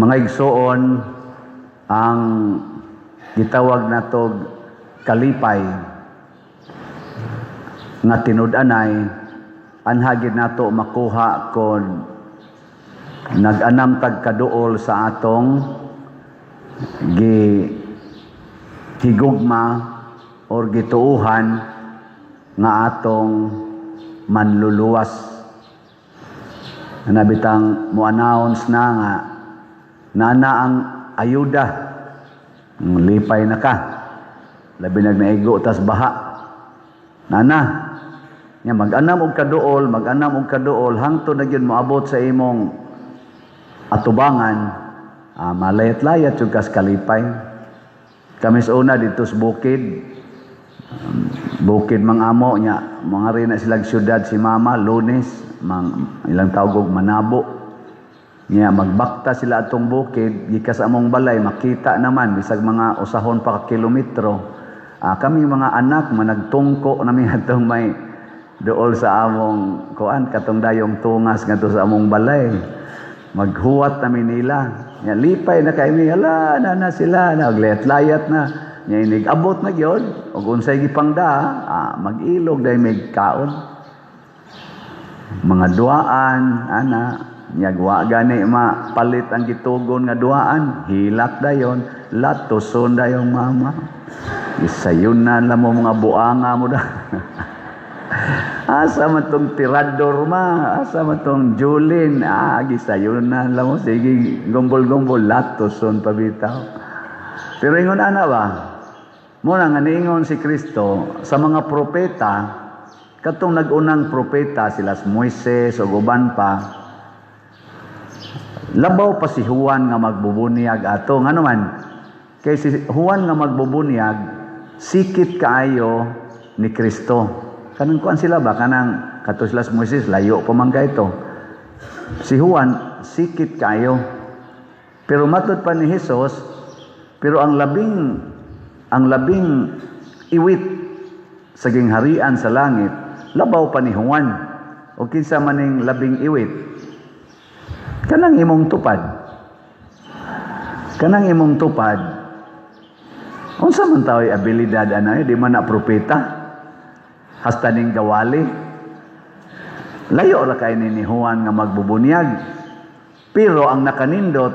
Mga igsoon, ang gitawag natog kalipay nga tinud-anay anhagid nato makuha kon nag-anam tag kaduol sa atong higugma or gituuhan nga atong manluluwas. Nabitang mo-announce na nga nana ang ayuda, lipay na ka, labi nagnaigo tas baha, nana nga mag-anam og kaduol hangtod na gyud moabot sa imong atubangan, malayat-layat yung kas kalipay. Kamis una dito sa bukid mangamo nya mga rin na silang syudad si mama Lunes ilang tawag og Manabo nya magbakta sila atong bukid gikas among balay makita naman bisag mga usahon pa ka kilometro. Kami mga anak managtungko nami atong may dool sa among kuan katong dayong tungas ngadto sa among balay. Maghuwat namin nila. Nya lipay na kay mi, ala na sila naglayat-layat na. Nya inig abot na gyud ug unsay gipangda, mag-ilog dai mig kaon. Mga duaan ana nya wa gani mapalit ang gitugon nga duaan, hilak dayon, latuson dayong mama. Isayunan la mo mga buanga mo da. Asa man tong tirador asa man tong Julin, gisayunan lang mo, sige, gumbol-gumbol, latoson pabitaw. Pero ingon ana ba, muna nga niingon si Kristo sa mga propeta, katong nag-unang propeta, sila Moises o uban pa, labaw pa si Juan nga magbubunyag ato. Nga naman, kay si Juan nga magbubunyag, sikit kaayo ni Kristo. Kanang kuan sila ba kanang kato sila Moises layo pa man ito. Si Juan sikit kayo. Pero matud pa ni Hesus, pero ang labing iwit sa gingharian sa langit labaw pa ni Juan. O kinsa maning labing iwit? Kanang imong tupad. Unsa man tao'y abilidad anay di man na propeta? Hasta ning gawali. Layo ra kay ni Juan nga magbubunyag. Pero ang nakanindot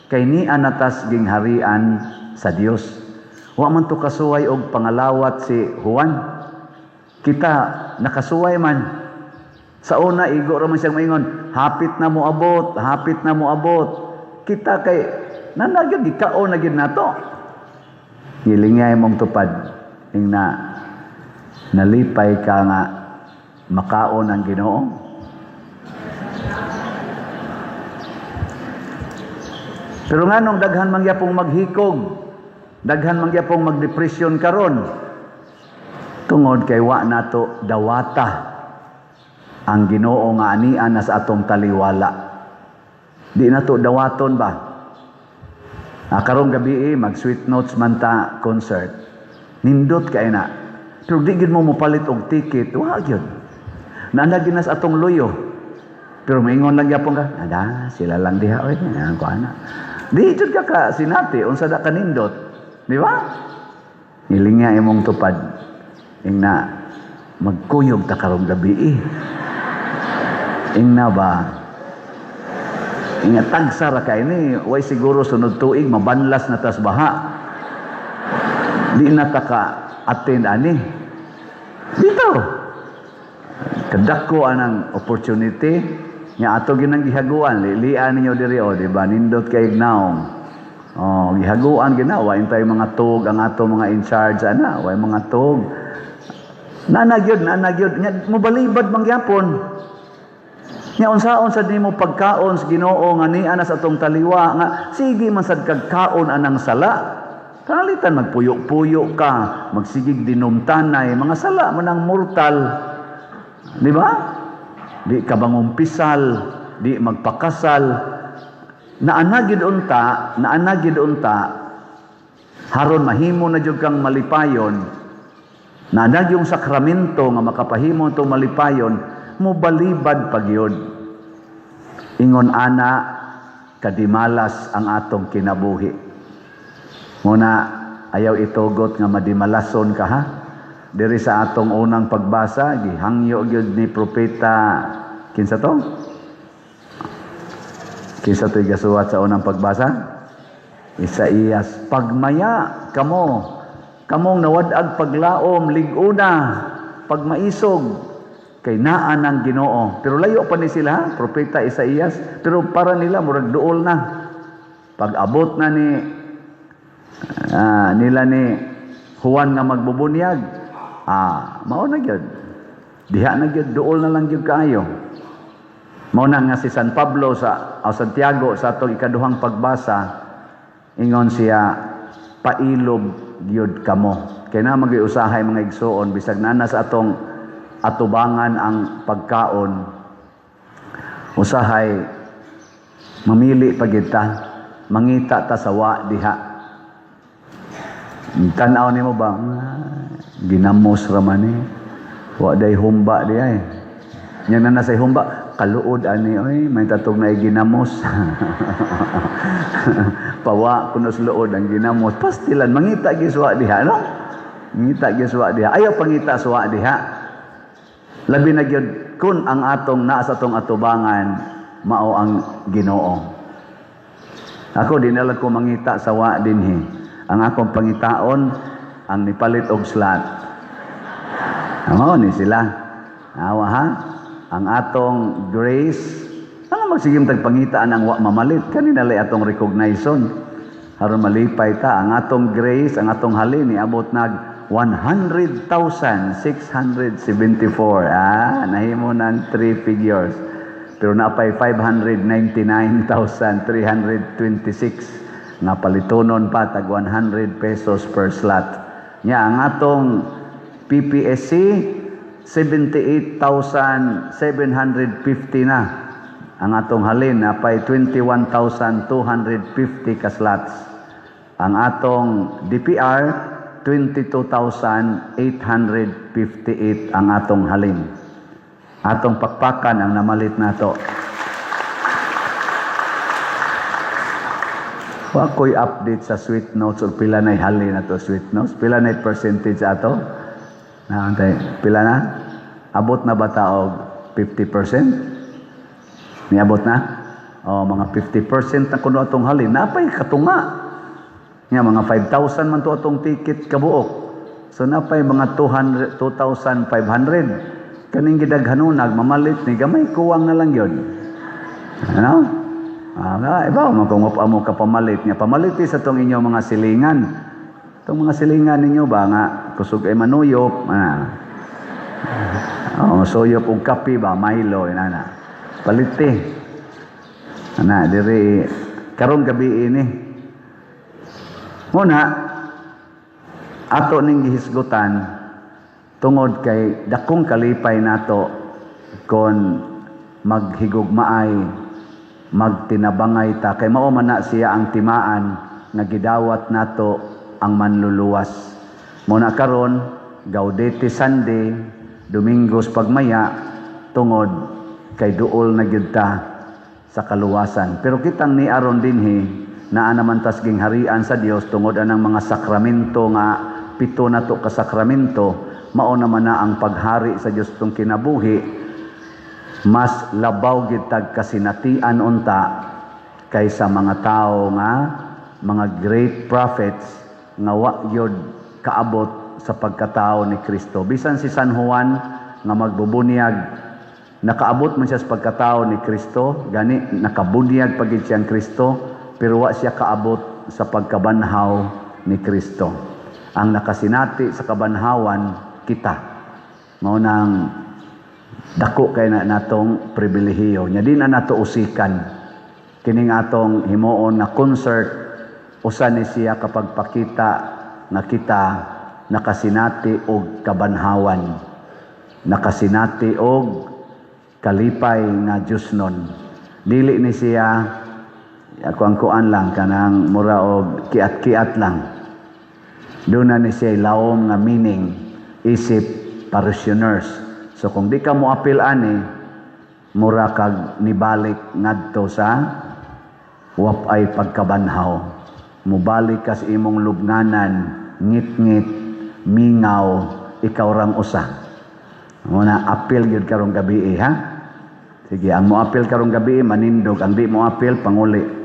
kay ni anatas gingharian sa Dios. Wa man to kasuway og pangalawat si Juan. Kita nakasuway man. Sa una igo ra man siyang maingon, hapit na mo abot. Kita kay nanagid gikaon na gid nato. Hilingay mong tupad ing nalipay ka nga makaon ang Ginoo. Pero nganong daghan man gyapong maghikog, daghan man gyapong magdepresyon karon, tungod kay wa nato dawata ang Ginoo nga anian na sa atong taliwala. Di nato dawaton ba? Karong gabi mag Sweet Notes man ta concert. Nindot kay na. Pero di gid mo mopalit og ticket, wa gyud. Naanagin na sa atong luyo. Pero maingon lang gyapon ka, ada sila lang diha oy, ko ana. Di jud ka sinati unsa da kanindot, di ba? Hilinga imong tupad. Ingna magkuyog ta karong gabi. Ingna ba? Ingat tagsa ra kay ni, way siguro sunod tuig mabanlas na tas baha. Di na ta ka attend ani. Dito. Kadako anang opportunity nya ato ginang gihaguan, lilian ninyo diri di ba nindot kay ignaong. Gihaguan ginawa intay mga tug ang ato mga in charge ana, way mga tug. Nanagyod nya mobalibad mangyapon. Nya unsaon sad nimo pagkaon sa Ginoo nga ni ana sa atong taliwa nga sige man sad kag kaon anang sala. Kalitan magpuyo-puyo ka, magsigig dinumtanay, mga sala mo ng mortal. Di ba? Di ka bangumpisal, di magpakasal. Naanagid unta, haron mahimo na jud kang malipayon. Naanag yung sakramento nga makapahimo itong malipayon, mo balibad pagyod. Ingon ana, kadimalas ang atong kinabuhi. Muna, ayaw itugot nga madimalason ka ha. Diri sa atong unang pagbasa, gihangyo gyud ni propeta, kinsa to? Kinsa to gasuwat sa unang pagbasa? Isaías, pagmaya kamong nawad-ag paglaom, liguna, pagmaisog, kay naa ng Ginoo. Pero layo pa ni sila, propeta Isaías, pero para nila murag duol na. Pag-abot na nila ni Juan nga magbubunyag, mao na gyud. Diha na gyud, duol na lang gyud kaayo. Mao na nga si San Pablo sa Santiago sa atong ikaduhang pagbasa, ingon siya, pailob gyud kamo. Kay na magiusahay mga igsoon, bisag na sa atong atubangan ang pagkaon, usahay mamili pagid ta, mangita ta sa wa diha. Tan-aw nimo ba? Ginamos ra man ni. Wa day humba diha eh. Nya na say humba, kaluod ani oy, may tatog na ginamos. Pawa kuno sa luod ang ginamos. Pastilan mangita gyud sa wa diha, no? Mangita gyud sa wa diha. Ayaw pangita sa wa diha. Labi na gyud kun ang atong naa sa atong atubangan mao ang Ginoo. Ako dinala ko mangita sa wa dinhi. Ang akong pangitaon ang nipalit og slat. Mao ni sila. Awa ha? Ang atong grace, ano magsigim tagpangitaan ang wa mamalit kanina lay atong recognition. Aron malipay ta ang atong grace, ang atong halin ni abot nag 100,674. Nahimo ng 3 figures. Pero napay 599,326 nga palitonon pa tag 100 pesos per slot. Nya ang atong PPSC 78,750 na. Ang atong halin napay 21,250 ka slots. Ang atong DPR 22,858 ang atong halin. Atong pakpakan ang namalit nato. Wa ko'y update sa sweet notes o pila na halin na to sweet notes. Pila na percentage ato? Pila na? Abot na ba taog 50%? Niabot na? O mga 50% na kuno atong halin. Napay katunga. Nga mga 5,000 man to atong ticket kabuok. So napay mga 2,500. Kaning gidaghanunag mamalit ni gamay kuwang na lang yon. Ano? Iba mo kung mo kapamalit niya. Pamalit sa tong inyo mga silingan. Itong mga silingan ninyo ba nga kusog ay manuyop. Suyop og kape ba Milo inana. Paliti. Diri karong gabi ini. Muna, ato ning gihisgutan tungod kay dakong kalipay nato kon maghigugmaay, magtinabangay ta kay mao man na siya ang timaan nga gidawat nato ang manluluwas. Muna karon Gaudete Sunday, Domingos pagmaya tungod kay duol na gyud ta sa kaluwasan. Pero kitang ni aron dinhi naa naman tas gingharian sa Dios tungod anang mga sakramento nga pito na to ka sakramento, mao naman na ang paghari sa Dios tong kinabuhi. Mas labaw gid tag kasinatian unta kaysa mga tao nga mga great prophets nga wa gyud kaabot sa pagkatao ni Kristo. Bisan si San Juan nga magbubunyag, nakaabot man siya sa pagkatao ni Kristo, gani nakabunyag pagid siyang Kristo. Pero wa siya kaabot sa pagkabanhaw ni Kristo. Ang nakasinati sa kabanhawan, kita. Mao nang dako kay natong pribilehiyo. Nya di na nato usikan. Kining atong himuon na concert, usa ni siya kapag pakita na kita nakasinati og kabanhawan. Nakasinati og kalipay nga Diosnon. Dili ni siya ako ang kuan lang kanang mura og kiat-kiat lang. Doon na ni siya lawom nga meaning isip parishioners. So kung di ka mo apil ani mura kag nibalik ngadto sa wapay pagkabanhaw. Mubalik ka sa imong lubnganan, ngit-ngit, mingaw, ikaw rang usa. Muna apil yun karong gabi ha. Sige, ang mo apil karong gabi manindog, ang di mo apil panguli.